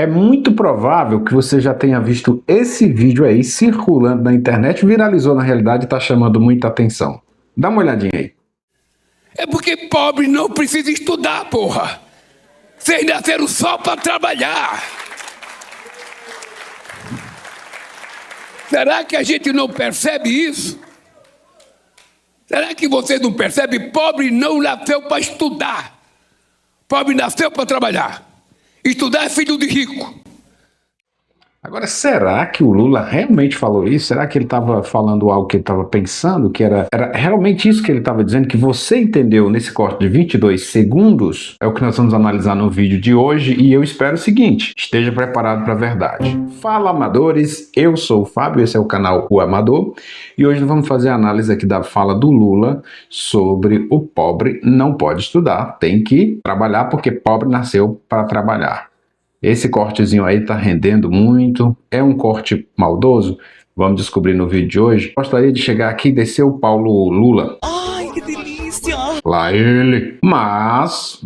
É muito provável que você já tenha visto esse vídeo aí circulando na internet, viralizou na realidade e está chamando muita atenção. Dá uma olhadinha aí. É porque pobre não precisa estudar, porra. Vocês nasceram só para trabalhar. Será que a gente não percebe isso? Será que vocês não percebem? Pobre não nasceu para estudar. Pobre nasceu para trabalhar. Estudar é filho de rico. Agora, será que o Lula realmente falou isso? Será que ele estava falando algo que ele estava pensando? Que era realmente isso que ele estava dizendo? Que você entendeu nesse corte de 22 segundos? É o que nós vamos analisar no vídeo de hoje e eu espero o seguinte: esteja preparado para a verdade. Fala, amadores! Eu sou o Fábio, esse é o canal O Amador e hoje nós vamos fazer a análise aqui da fala do Lula sobre o pobre não pode estudar, tem que trabalhar porque pobre nasceu para trabalhar. Esse cortezinho aí tá rendendo muito. É um corte maldoso? Vamos descobrir no vídeo de hoje. Gostaria de chegar aqui e descer o Paulo Lula. Ai, que delícia! Lá ele. Mas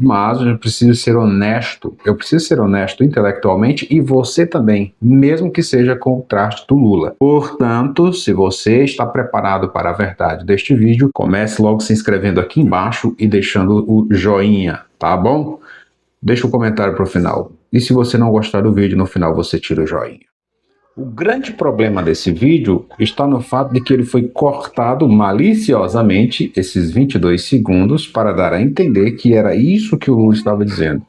eu preciso ser honesto. Eu preciso ser honesto intelectualmente e você também, mesmo que seja com o traste do Lula. Portanto, se você está preparado para a verdade deste vídeo, comece logo se inscrevendo aqui embaixo e deixando o joinha, tá bom? Deixa um comentário para o final. E se você não gostar do vídeo, no final você tira o joinha. O grande problema desse vídeo está no fato de que ele foi cortado maliciosamente, esses 22 segundos, para dar a entender que era isso que o Lula estava dizendo.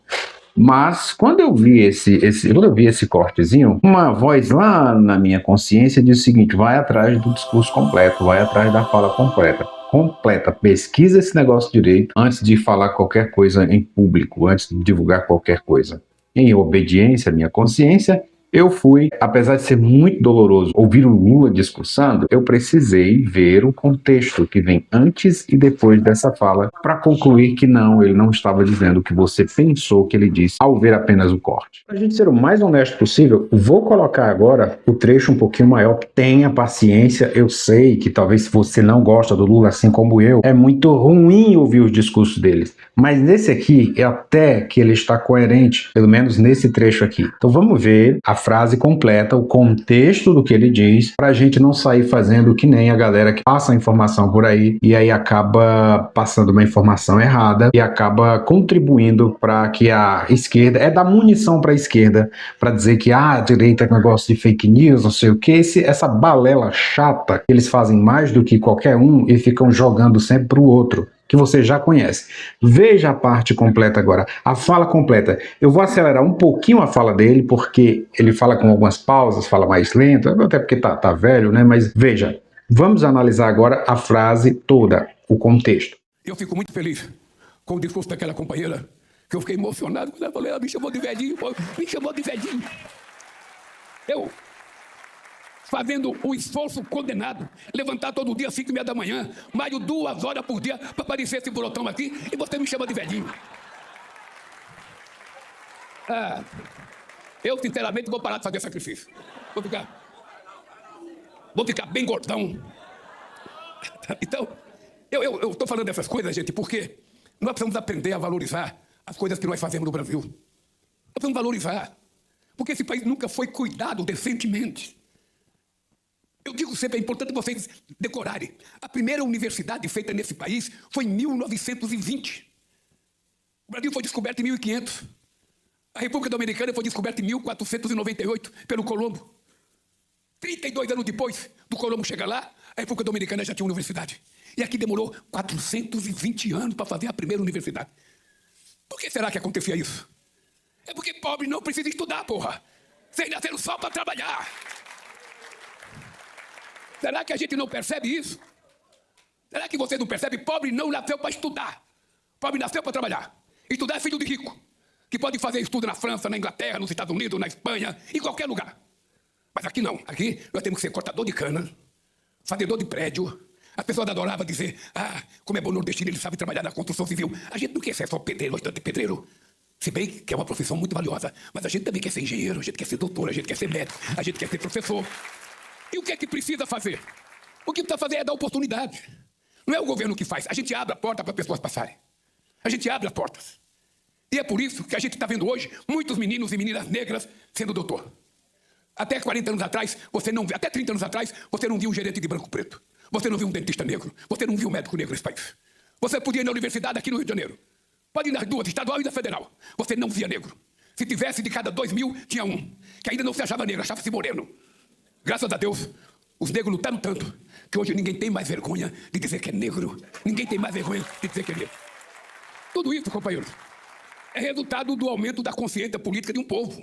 Mas quando eu vi esse cortezinho, uma voz lá na minha consciência diz o seguinte: vai atrás do discurso completo, vai atrás da fala completa, pesquisa esse negócio direito antes de falar qualquer coisa em público, antes de divulgar qualquer coisa. Em obediência à minha consciência, eu fui, apesar de ser muito doloroso ouvir o Lula discursando, eu precisei ver o contexto que vem antes e depois dessa fala para concluir que não, ele não estava dizendo o que você pensou que ele disse ao ver apenas o corte. Para a gente ser o mais honesto possível, vou colocar agora o trecho um pouquinho maior. Tenha paciência, eu sei que talvez se você não gosta do Lula assim como eu, é muito ruim ouvir os discursos deles, mas nesse aqui é até que ele está coerente, pelo menos nesse trecho aqui. Então vamos ver a frase completa, o contexto do que ele diz, para a gente não sair fazendo que nem a galera que passa a informação por aí e aí acaba passando uma informação errada e acaba contribuindo para que a esquerda, dar munição para a esquerda, para dizer que a direita é um negócio de fake news, não sei o que, essa balela chata, eles fazem mais do que qualquer um e ficam jogando sempre para o outro, que você já conhece. Veja a parte completa agora, a fala completa. Eu vou acelerar um pouquinho a fala dele, porque ele fala com algumas pausas, fala mais lento, até porque tá velho, né? Mas veja, vamos analisar agora a frase toda, o contexto. Eu fico muito feliz com o discurso daquela companheira, que eu fiquei emocionado quando ela falou, ela me chamou de velhinho, me chamou de velhinho. Eu, fazendo um esforço condenado, levantar todo dia às 5h30 da manhã, mais de 2 horas por dia, para aparecer esse brotão aqui, e você me chama de velhinho. Eu, sinceramente, vou parar de fazer sacrifício. Vou ficar bem gordão. Então, eu estou falando dessas coisas, gente, porque nós precisamos aprender a valorizar as coisas que nós fazemos no Brasil. Nós precisamos valorizar, porque esse país nunca foi cuidado decentemente. Eu digo sempre, é importante vocês decorarem. A primeira universidade feita nesse país foi em 1920. O Brasil foi descoberto em 1500. A República Dominicana foi descoberta em 1498 pelo Colombo. 32 anos depois do Colombo chegar lá, a República Dominicana já tinha universidade. E aqui demorou 420 anos para fazer a primeira universidade. Por que será que acontecia isso? É porque pobre não precisa estudar, porra. Vocês nasceram só para trabalhar. Será que a gente não percebe isso? Será que você não percebe? Pobre não nasceu para estudar. Pobre nasceu para trabalhar. Estudar é filho de rico, que pode fazer estudo na França, na Inglaterra, nos Estados Unidos, na Espanha, em qualquer lugar. Mas aqui não. Aqui nós temos que ser cortador de cana, fazedor de prédio. As pessoas adoravam dizer, como é bom nordestino, ele sabe trabalhar na construção civil. A gente não quer ser só pedreiro, bastante pedreiro. Se bem que é uma profissão muito valiosa. Mas a gente também quer ser engenheiro, a gente quer ser doutor, a gente quer ser médico, a gente quer ser professor. E o que é que precisa fazer? O que precisa fazer é dar oportunidade. Não é o governo que faz. A gente abre a porta para as pessoas passarem. A gente abre as portas. E é por isso que a gente está vendo hoje muitos meninos e meninas negras sendo doutor. Até 40 anos atrás, até 30 anos atrás, você não viu um gerente de branco preto. Você não viu um dentista negro. Você não viu um médico negro nesse país. Você podia ir na universidade aqui no Rio de Janeiro. Pode ir nas duas, estadual e da federal. Você não via negro. Se tivesse, de cada 2.000, tinha um. Que ainda não se achava negro, achava-se moreno. Graças a Deus, os negros lutaram tanto que hoje ninguém tem mais vergonha de dizer que é negro. Ninguém tem mais vergonha de dizer que é negro. Tudo isso, companheiros, é resultado do aumento da consciência política de um povo.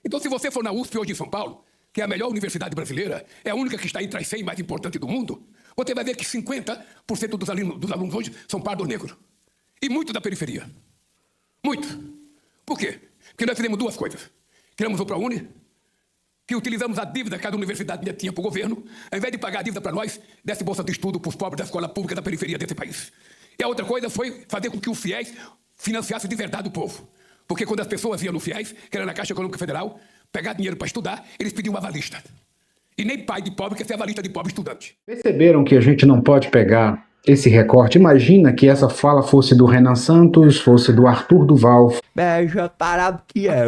Então, se você for na USP hoje em São Paulo, que é a melhor universidade brasileira, é a única que está entre as 100 mais importantes do mundo, você vai ver que 50% dos alunos hoje são pardos negros. E muito da periferia. Muito. Por quê? Porque nós fizemos duas coisas. Criamos o ProUni, que utilizamos a dívida que cada universidade tinha para o governo, ao invés de pagar a dívida para nós, desse bolsa de estudo para os pobres da escola pública da periferia desse país. E a outra coisa foi fazer com que o FIES financiasse de verdade o povo. Porque quando as pessoas iam no FIES, que era na Caixa Econômica Federal, pegar dinheiro para estudar, eles pediam uma avalista. E nem pai de pobre quer ser avalista de pobre estudante. Perceberam que a gente não pode pegar esse recorte? Imagina que essa fala fosse do Renan Santos, fosse do Arthur Duval, Beija tarado que é.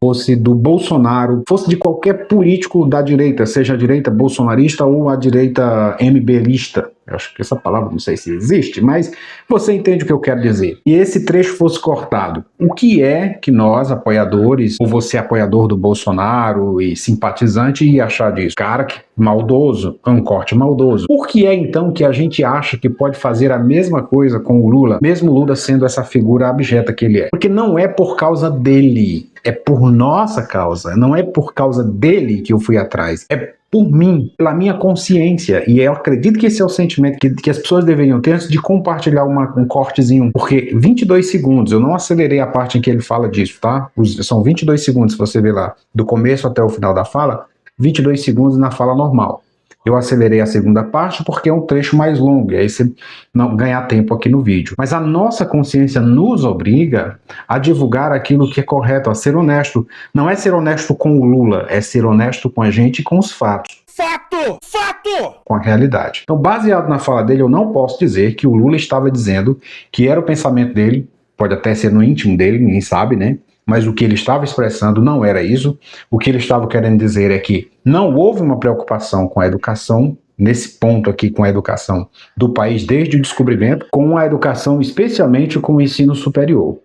fosse do Bolsonaro, fosse de qualquer político da direita, seja a direita bolsonarista ou a direita MBLista. Eu acho que essa palavra não sei se existe, mas você entende o que eu quero dizer. E esse trecho fosse cortado. O que é que nós, apoiadores, ou você apoiador do Bolsonaro e simpatizante, ia achar disso? Cara, que maldoso, é um corte maldoso. Por que é então que a gente acha que pode fazer a mesma coisa com o Lula, mesmo Lula sendo essa figura abjeta que ele é? Porque não é por causa dele, é por nossa causa, não é por causa dele que eu fui atrás, é por mim, pela minha consciência, e eu acredito que esse é o sentimento que as pessoas deveriam ter antes de compartilhar um cortezinho, porque 22 segundos, eu não acelerei a parte em que ele fala disso, tá? São 22 segundos, se você ver lá, do começo até o final da fala, 22 segundos na fala normal. Eu acelerei a segunda parte porque é um trecho mais longo, e aí você não ganha tempo aqui no vídeo. Mas a nossa consciência nos obriga a divulgar aquilo que é correto, a ser honesto. Não é ser honesto com o Lula, é ser honesto com a gente e com os fatos. Fato! Fato! Com a realidade. Então, baseado na fala dele, eu não posso dizer que o Lula estava dizendo que era o pensamento dele, pode até ser no íntimo dele, ninguém sabe, né? Mas o que ele estava expressando não era isso. O que ele estava querendo dizer é que não houve uma preocupação com a educação, nesse ponto aqui com a educação do país desde o descobrimento, com a educação especialmente com o ensino superior.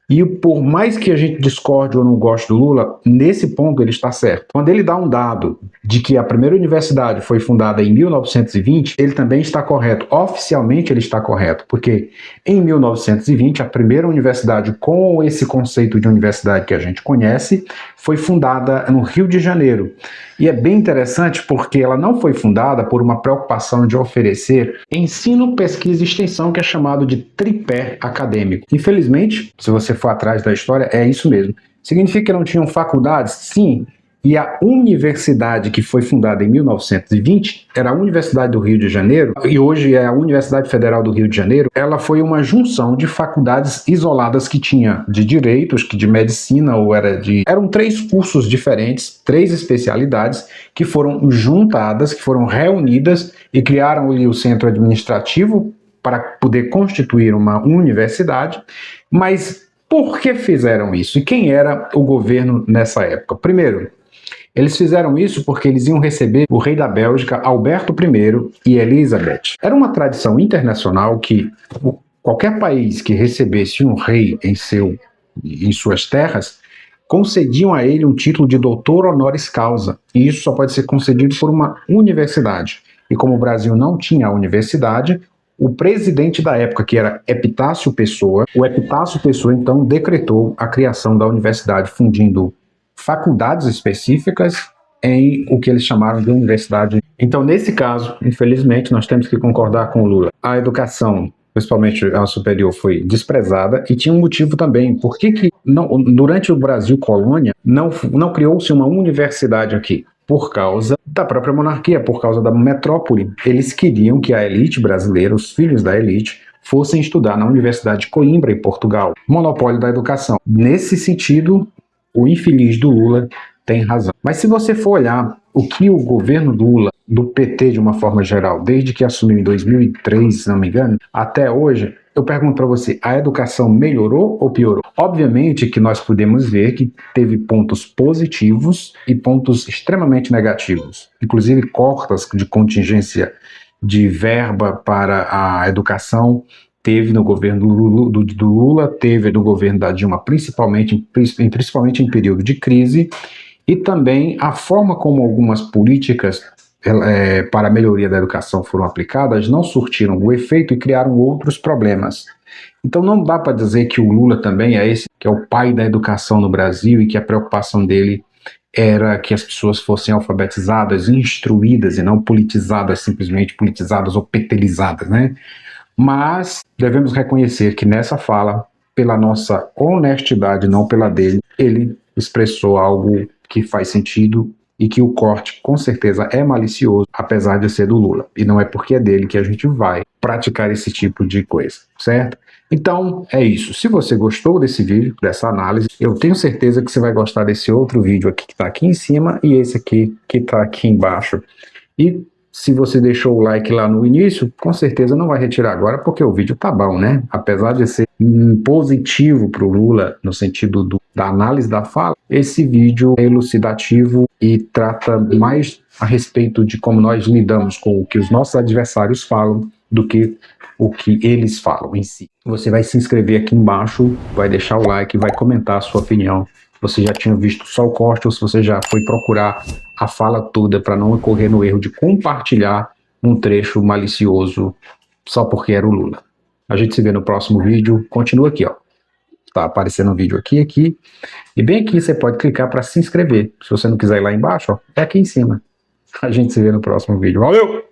E por mais que a gente discorde ou não goste do Lula, nesse ponto ele está certo. Quando ele dá um dado de que a primeira universidade foi fundada em 1920, ele também está correto. Oficialmente ele está correto, porque em 1920 a primeira universidade com esse conceito de universidade que a gente conhece foi fundada no Rio de Janeiro. E é bem interessante porque ela não foi fundada por uma preocupação de oferecer ensino, pesquisa e extensão, que é chamado de tripé acadêmico. Infelizmente, se você for atrás da história, é isso mesmo. Significa que não tinham faculdades? Sim. E a universidade que foi fundada em 1920 era a Universidade do Rio de Janeiro, e hoje é a Universidade Federal do Rio de Janeiro. Ela foi uma junção de faculdades isoladas que tinha de direitos, que de medicina, eram 3 cursos diferentes, 3 especialidades que foram juntadas, que foram reunidas e criaram ali o centro administrativo para poder constituir uma universidade. Mas por que fizeram isso? E quem era o governo nessa época? Primeiro, eles fizeram isso porque eles iam receber o rei da Bélgica, Alberto I, e Elizabeth. Era uma tradição internacional que qualquer país que recebesse um rei em suas terras, concediam a ele um título de doutor honoris causa. E isso só pode ser concedido por uma universidade. E como o Brasil não tinha a universidade, o presidente da época, que era Epitácio Pessoa, o Epitácio Pessoa então decretou a criação da universidade, fundindo faculdades específicas em o que eles chamaram de universidade. Então, nesse caso, infelizmente, nós temos que concordar com o Lula. A educação, principalmente a superior, foi desprezada e tinha um motivo também. Por que durante o Brasil colônia não criou-se uma universidade aqui? Por causa da própria monarquia, por causa da metrópole. Eles queriam que a elite brasileira, os filhos da elite, fossem estudar na Universidade de Coimbra, em Portugal. Monopólio da educação. Nesse sentido, o infeliz do Lula tem razão. Mas se você for olhar o que o governo Lula, do PT de uma forma geral, desde que assumiu em 2003, se não me engano, até hoje, eu pergunto para você, a educação melhorou ou piorou? Obviamente que nós podemos ver que teve pontos positivos e pontos extremamente negativos, inclusive cortes de contingência de verba para a educação, teve no governo do Lula, teve no governo da Dilma, principalmente em período de crise, e também a forma como algumas políticas para a melhoria da educação foram aplicadas não surtiram o efeito e criaram outros problemas. Então não dá para dizer que o Lula também é esse que é o pai da educação no Brasil e que a preocupação dele era que as pessoas fossem alfabetizadas, instruídas e não politizadas, simplesmente politizadas ou petelizadas, né? Mas devemos reconhecer que nessa fala, pela nossa honestidade, não pela dele, ele expressou algo que faz sentido e que o corte com certeza é malicioso, apesar de ser do Lula. E não é porque é dele que a gente vai praticar esse tipo de coisa, certo? Então é isso. Se você gostou desse vídeo, dessa análise, eu tenho certeza que você vai gostar desse outro vídeo aqui que está aqui em cima e esse aqui que está aqui embaixo. E se você deixou o like lá no início, com certeza não vai retirar agora, porque o vídeo tá bom, né? Apesar de ser positivo para o Lula, no sentido da análise da fala, esse vídeo é elucidativo e trata mais a respeito de como nós lidamos com o que os nossos adversários falam do que o que eles falam em si. Você vai se inscrever aqui embaixo, vai deixar o like, vai comentar a sua opinião. Você já tinha visto só o corte ou se você já foi procurar a fala toda para não incorrer no erro de compartilhar um trecho malicioso só porque era o Lula. A gente se vê no próximo vídeo. Continua aqui, ó. Tá aparecendo um vídeo aqui. E bem aqui você pode clicar para se inscrever. Se você não quiser ir lá embaixo, ó, é aqui em cima. A gente se vê no próximo vídeo. Valeu!